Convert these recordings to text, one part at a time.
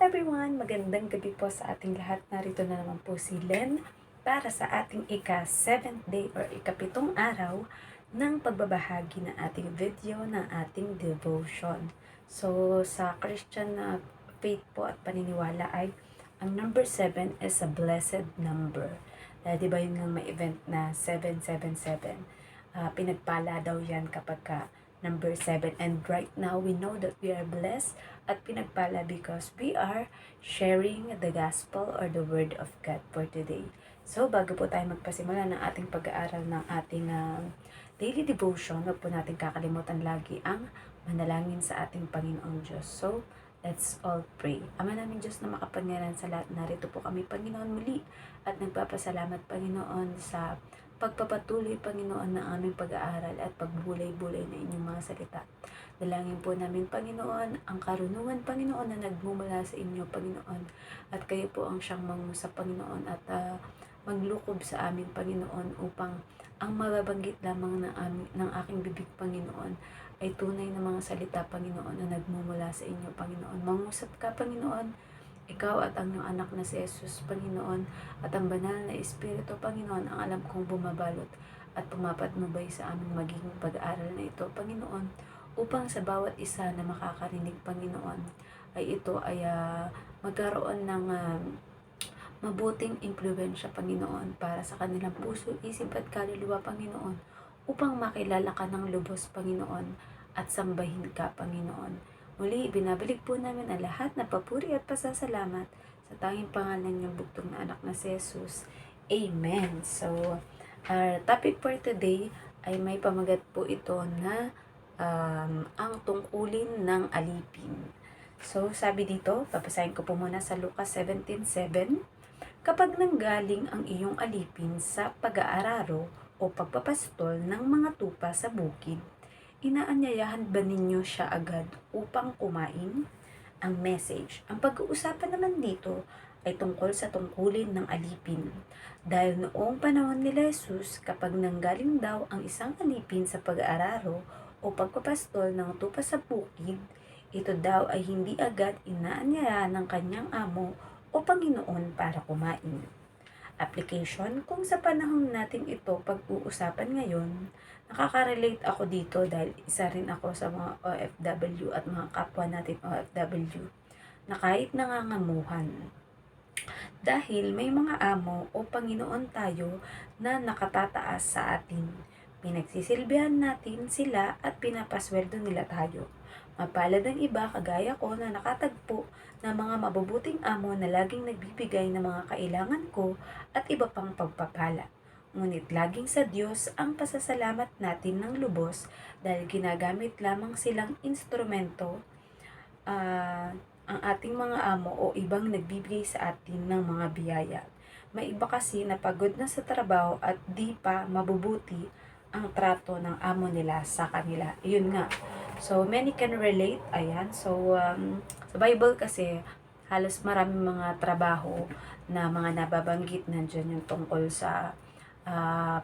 everyone! Magandang gabi po sa ating lahat. Narito na naman po si Len para sa ating ika-7th day or ika-7 araw ng pagbabahagi ng ating video ng ating devotion. So, sa Christian faith po at paniniwala ay ang number 7 is a blessed number. Di ba yun nga may event na 777? Pinagpala daw yan kapag number 7. And right now, we know that we are blessed at pinagpala because we are sharing the gospel or the word of God for today. So, bago po tayo magpasimula ng ating pag-aaral ng ating daily devotion, huwag po natin kakalimutan lagi ang manalangin sa ating Panginoong Diyos. So, let's all pray. Ama namin Diyos na makapangyarihan sa lahat, narito po kami, Panginoon, muli at nagpapasalamat, Panginoon, sa pagpapatuloy, Panginoon, ng aming pag-aaral at pagbulay-bulay na inyong mga salita. Dalangin po namin, Panginoon, ang karunungan, Panginoon, na nagmumula sa inyo, Panginoon, at kayo po ang siyang mangusap, Panginoon, at maglukob sa amin, Panginoon, upang ang mababanggit lamang ng aking bibig, Panginoon, ay tunay na mga salita, Panginoon, na nagmumula sa inyo, Panginoon. Mangusap ka, Panginoon, ikaw at ang iyong anak na si Jesus, Panginoon, at ang banal na Espiritu, Panginoon, ang alam kong bumabalot at pumapatnubay sa aming magiging pag-aaral na ito, Panginoon, upang sa bawat isa na makakarinig, Panginoon, ay ito ay magkaroon ng mabuting impluwensya, Panginoon, para sa kanilang puso, isip at kaluluwa, Panginoon, upang makilala ka ng lubos, Panginoon, at sambahin ka, Panginoon. Muli, binabalik po namin ang lahat na papuri at pasasalamat sa tanging pangalan ng bugtong na anak na si Jesus. Amen. So, our topic for today ay may pamagat po ito na ang tungkulin ng alipin. So, sabi dito, papasahin ko po muna sa Lucas 17:7. Kapag nanggaling ang iyong alipin sa pag-aararo o pagpapastol ng mga tupa sa bukid, inaanyayahan ba ninyo siya agad upang kumain? Ang message. Ang pag-uusapan naman dito ay tungkol sa tungkulin ng alipin. Dahil noong panahon ni Jesus, kapag nanggaling daw ang isang alipin sa pag-aararo o pagpapastol ng tupa sa bukid, ito daw ay hindi agad inaanyayahan ng kanyang amo o Panginoon para kumain. Application, kung sa panahon natin ito pag-uusapan ngayon, nakaka-relate ako dito dahil isa rin ako sa mga OFW at mga kapwa natin OFW na kahit nangangamuhan. Dahil may mga amo o Panginoon tayo na nakatataas sa atin. Pinagsisilbihan natin sila at pinapasweldo nila tayo. Mapalad ang iba kagaya ko na nakatagpo ng mga mabubuting amo na laging nagbibigay ng mga kailangan ko at iba pang pagpapala. Ngunit laging sa Diyos ang pasasalamat natin ng lubos dahil ginagamit lamang silang instrumento ang ating mga amo o ibang nagbibigay sa atin ng mga biyaya. May iba kasi na pagod na sa trabaho at di pa mabubuti ang trato ng amo nila sa kanila. Yun nga. So, many can relate. Ayan. So, sa Bible kasi, halos maraming mga trabaho na mga nababanggit. Nandiyan yung tungkol sa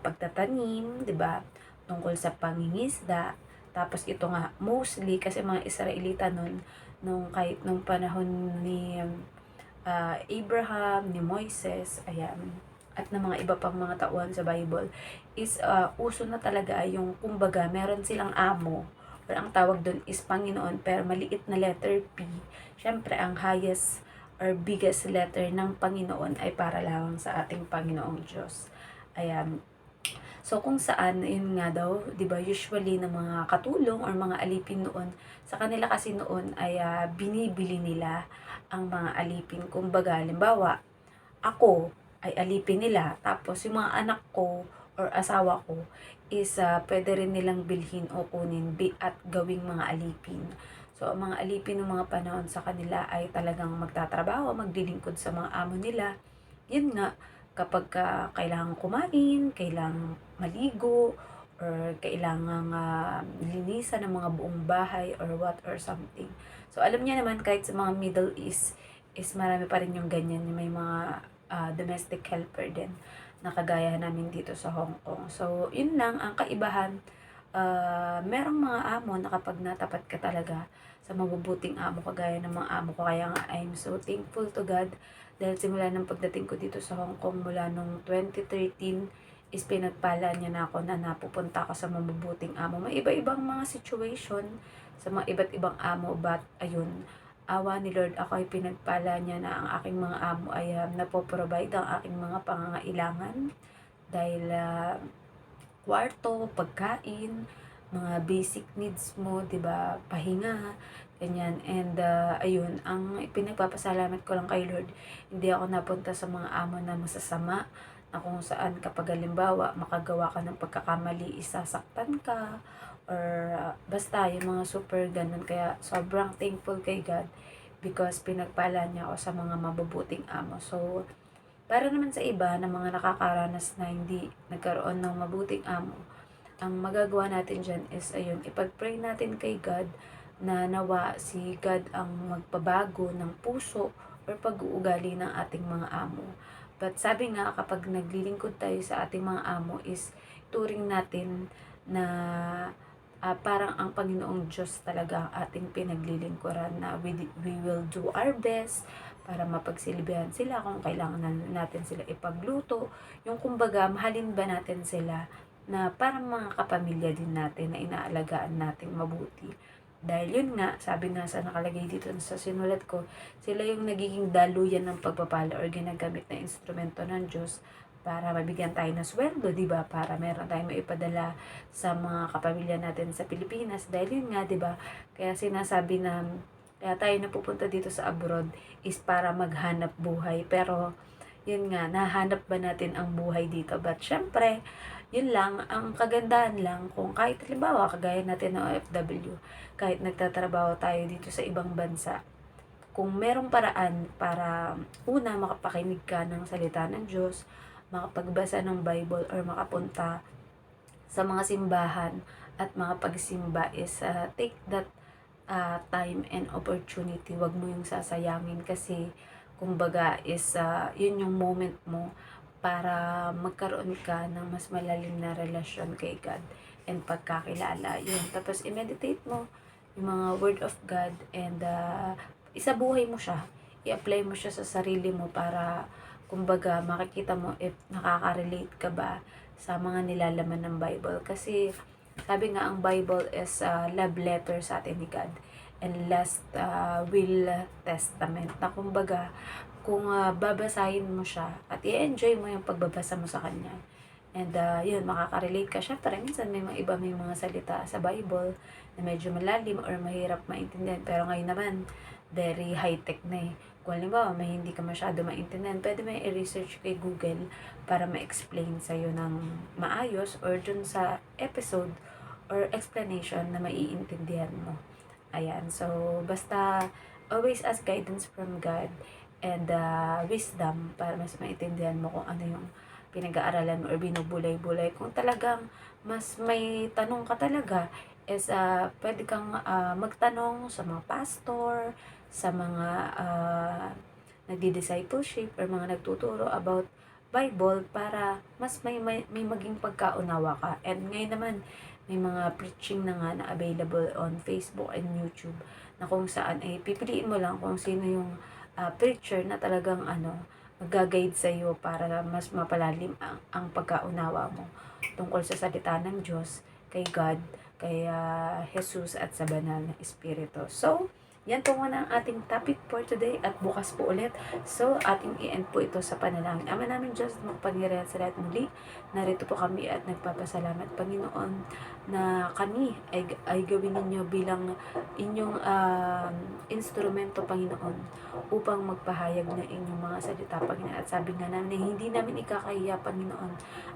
pagtatanim, di ba? Tungkol sa pangingisda. Tapos ito nga, mostly kasi mga Israelita kahit nung panahon ni Abraham, ni Moises, ayan, at ng mga iba pang mga tauhan sa Bible, is uso na talaga yung kumbaga, meron silang amo, or ang tawag doon is Panginoon, pero maliit na letter P. Syempre, ang highest or biggest letter ng Panginoon ay para lamang sa ating Panginoong Diyos. Ayan. So, kung saan, yun nga daw, di ba, usually ng mga katulong or mga alipin noon, sa kanila kasi noon ay binibili nila ang mga alipin. Kumbaga, halimbawa, ako ay alipin nila, tapos yung mga anak ko or asawa ko is pwede rin nilang bilhin o kunin at gawing mga alipin. So, ang mga alipin ng mga panahon sa kanila ay talagang magtatrabaho, maglilingkod sa mga amo nila. Yun nga, kapag kailangan kumain, kailangan maligo, or kailangan linisan ng mga buong bahay or what or something. So, alam niya naman kahit sa mga Middle East is marami pa rin yung ganyan. May mga domestic helper din na kagaya namin dito sa Hong Kong. So, yun lang ang kaibahan. Merong mga amo na kapag natapat ka talaga sa mabubuting amo kagaya ng mga amo ko. Kaya nga I'm so thankful to God dahil simula ng pagdating ko dito sa Hong Kong mula nung 2013 is pinagpala niya na ako na napupunta ako sa mabubuting amo. May iba-ibang mga situation sa mga iba't ibang amo, but ayun, awa ni Lord, ako ay pinagpala niya na ang aking mga amo ay napoprovide ang aking mga pangangailangan dahil kwarto, pagkain, mga basic needs mo, 'di ba? Pahinga, ganyan. And ayun, ang pinagpapasalamat ko lang kay Lord, hindi ako napunta sa mga amo na masasama na kung saan kapag halimbawa makagawa ka ng pagkakamali, isasaktan ka or basta yung mga super ganun. Kaya sobrang thankful kay God because pinagpala niya ako sa mga mabubuting amo. So, para naman sa iba na mga nakakaranas na hindi nagkaroon ng mabuting amo, ang magagawa natin dyan is, ayun, ipag-pray natin kay God na nawa si God ang magpabago ng puso or pag-uugali ng ating mga amo. But sabi nga, kapag naglilingkod tayo sa ating mga amo is turing natin na parang ang Panginoong Diyos talaga ang ating pinaglilingkuran na we will do our best para mapagsilbihan sila kung kailangan natin sila ipagluto. Yung kumbaga, mahalin ba natin sila na parang mga kapamilya din natin na inaalagaan natin mabuti. Dahil yun nga, sabi nga sa nakalagay dito sa sinulat ko, sila yung nagiging daluyan ng pagpapala or ginagamit na instrumento ng Diyos para mabigyan tayo ng sweldo, di ba? Para meron tayong maipadala sa mga kapamilya natin sa Pilipinas. Dahil yun nga, di ba? Kaya sinasabi na kaya tayo napupunta dito sa abroad is para maghanap buhay. Pero yun nga, nahanap ba natin ang buhay dito? But syempre, yun lang, ang kagandahan lang kung kahit halimbawa, kagaya natin ng OFW, kahit nagtatrabaho tayo dito sa ibang bansa, kung merong paraan para una makapakinig ka ng salita ng Diyos, makapagbasa ng Bible or makapunta sa mga simbahan at mga pagsimba is take that time and opportunity. Wag mo yung sasayangin kasi kumbaga is yun yung moment mo para magkaroon ka ng mas malalim na relasyon kay God and pagkakilala. Yun. Tapos i-meditate mo yung mga word of God and isabuhay mo siya. I-apply mo siya sa sarili mo para kumbaga makikita mo if nakaka-relate ka ba sa mga nilalaman ng Bible. Kasi sabi nga ang Bible is love letter sa atin ni God and last will testament na kumbaga kung babasahin mo siya at i-enjoy mo yung pagbabasa mo sa kanya and yun, makaka-relate ka. Syempre, minsan may mga salita sa Bible na medyo malalim or mahirap maintindihan, pero ngayon naman very high-tech na eh. Kung halimbawa may hindi ka masyado maintindihan, pwede may i-research kay Google para ma-explain sa'yo ng maayos or dun sa episode or explanation na maiintindihan mo. Ayan, so basta always ask guidance from God and wisdom para mas maintindihan mo kung ano yung pinag-aaralan mo or binubulay-bulay. Kung talagang mas may tanong ka talaga is pwede kang magtanong sa mga pastor, sa mga nagdi-discipleship or mga nagtuturo about Bible para mas may maging pagkaunawa ka. And ngayon naman, may mga preaching na nga na available on Facebook and YouTube na kung saan ay pipiliin mo lang kung sino yung preacher na talagang mag-guide sa iyo para mas mapalalim ang pagkaunawa mo tungkol sa salita ng Diyos, kay God, kay Jesus at sa banal na Espiritu. So, yan po muna ang ating topic for today at bukas po ulit. So, ating i-end po ito sa panalangin. Ama namin Diyos, magpangyarihan sa lahat muli. Narito po kami at nagpapasalamat, Panginoon, na kami ay gawin ninyo bilang inyong instrumento, Panginoon, upang magpahayag ng inyong mga salita, Panginoon. At sabi nga namin, hindi namin ikakahiya, Panginoon,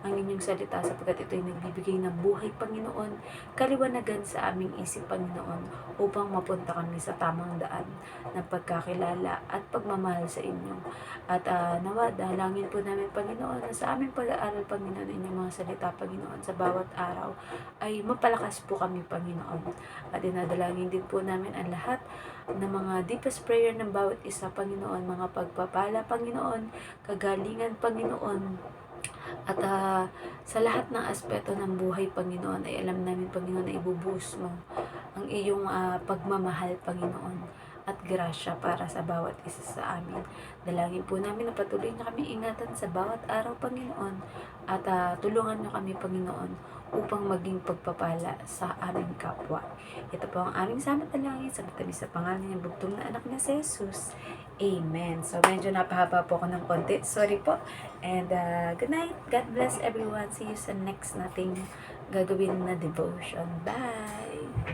ang inyong salita sapagkat ito ay nagbibigay ng buhay, Panginoon, kaliwanagan sa aming isip, Panginoon, upang mapunta kami sa tamang daan ng pagkakilala at pagmamahal sa inyo. At nawa, dalangin po namin, Panginoon, na sa aming pag-aaral, Panginoon, inyong mga salita, Panginoon, sa bawat araw ay mapalakas po kami, Panginoon. At dinadalangin din po namin ang lahat ng mga deepest prayer ng bawat isa, Panginoon, mga pagpapala, Panginoon, kagalingan, Panginoon, at sa lahat ng aspeto ng buhay, Panginoon, ay alam namin, Panginoon, na ibubuhos mo ang ang iyong pagmamahal, Panginoon, at grasya para sa bawat isa sa amin. Dalangin po namin na patuloy na kami ingatan sa bawat araw, Panginoon, at tulungan niyo kami, Panginoon, upang maging pagpapala sa aming kapwa. Ito po ang aming samot-alangin sa matamis sa pangalan ng bugtong na anak niya si Jesus. Amen. So, medyo napahaba po ako ng konti. Sorry po. And good night. God bless everyone. See you sa next nating gagawin na devotion. Bye!